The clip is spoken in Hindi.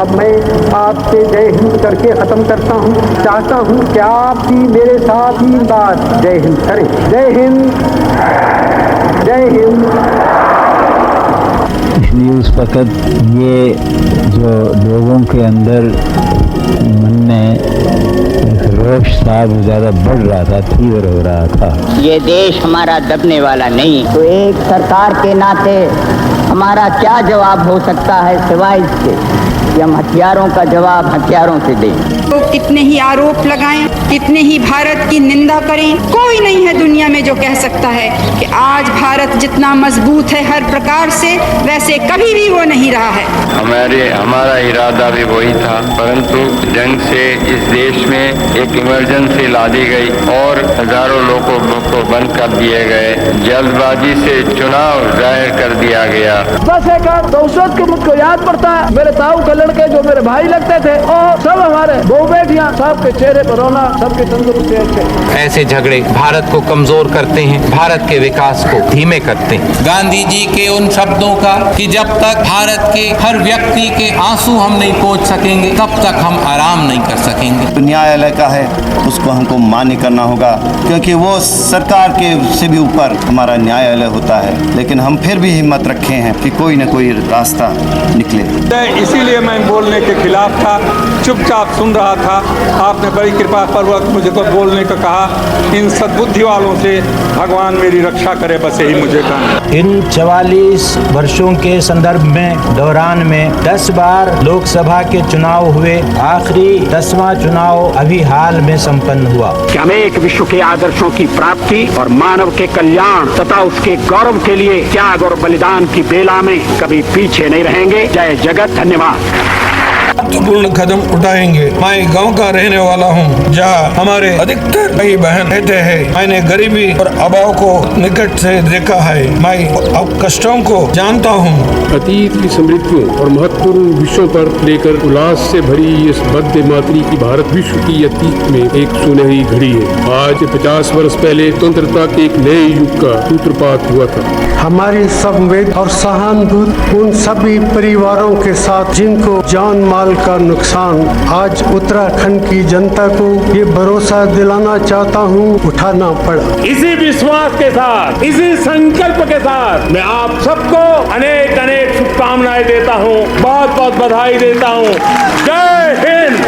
अब मैं आपसे जय हिंद करके ख़त्म करता हूँ। चाहता हूँ कि आप भी मेरे साथ 3 बार जय हिंद करें। जय हिंद, जय हिंद। इसलिए उस वक़्त ये जो लोगों के अंदर मन में रोष था वो ज़्यादा बढ़ रहा था, तीव्र हो रहा था। ये देश हमारा दबने वाला नहीं, तो एक सरकार के नाते हमारा क्या जवाब हो सकता है सिवाय इसके कि हम हथियारों का जवाब हथियारों से दें। तो कितने ही आरोप लगाएं, कितने ही भारत की निंदा करें, कोई नहीं है दुनिया में जो कह सकता है कि आज भारत जितना मजबूत है हर प्रकार से, वैसे कभी भी वो नहीं रहा है। हमारा इरादा भी वही था, परंतु जंग से इस देश में एक इमरजेंसी ला दी गई और हजारों लोगों को बंद कर दिए गए। जल्दबाजी से चुनाव जाहिर कर दिया गया। बस एक दौसत के मुझको याद पड़ता है, मेरे ताऊ के लड़के जो मेरे भाई लगते थे और सब हमारे बहु बेटियां, सबके चेहरे पर रोना, सबके तंदुरुस्ती अच्छे। ऐसे झगड़े भारत को कमजोर करते हैं, भारत के विकास को धीमे करते हैं। गांधी जी के उन शब्दों का कि जब तक भारत के हर व्यक्ति के आंसू हम नहीं पोंछ सकेंगे तब तक हम आराम नहीं कर सकेंगे। न्यायालय का है उसको हमको मान्य करना होगा, क्योंकि वो सरकार के से भी ऊपर हमारा न्यायालय होता है। लेकिन हम फिर भी हिम्मत रखे हैं कि कोई न कोई रास्ता निकले। इसीलिए मैं बोलने के खिलाफ था, चुपचाप सुन रहा था। आपने बड़ी कृपा पूर्वक मुझे तो बोलने को कहा। इन सद्बुद्धि वालों से भगवान मेरी रक्षा करे, बस यही मुझे कहना। इन 44 वर्षों के संदर्भ में दौरान में 10 बार लोकसभा के चुनाव हुए, आखिरी 10वां चुनाव अभी हाल में संपन्न हुआ। कि हमें एक विश्व के आदर्शों की प्राप्ति और मानव के कल्याण तथा उसके गौरव के लिए त्याग और बलिदान की बेला में कभी पीछे नहीं रहेंगे। जय जगत। धन्यवाद। महत्वपूर्ण कदम उठाएंगे। मैं गांव का रहने वाला हूं, जहां हमारे अधिकतर भाई बहन रहते हैं। मैंने गरीबी और अभाव को निकट से देखा है। मैं अब कष्टों को जानता हूं। अतीत की समृद्धियों और महत्वपूर्ण विषयों पर लेकर उल्लास से भरी इस वंदे मातरम की भारत विश्व की अतीत में एक सुनहरी घड़ी है। आज 50 वर्ष पहले स्वतंत्रता के एक नए युग का सूत्रपात हुआ था। हमारी संवेद और सहानुभूति उन सभी परिवारों के साथ जिनको जान माल का नुकसान आज उत्तराखंड की जनता को ये भरोसा दिलाना चाहता हूँ उठाना पड़ा। इसी विश्वास के साथ, इसी संकल्प के साथ मैं आप सबको अनेक अनेक शुभकामनाएं देता हूँ, बहुत बहुत बधाई देता हूँ। जय हिंद।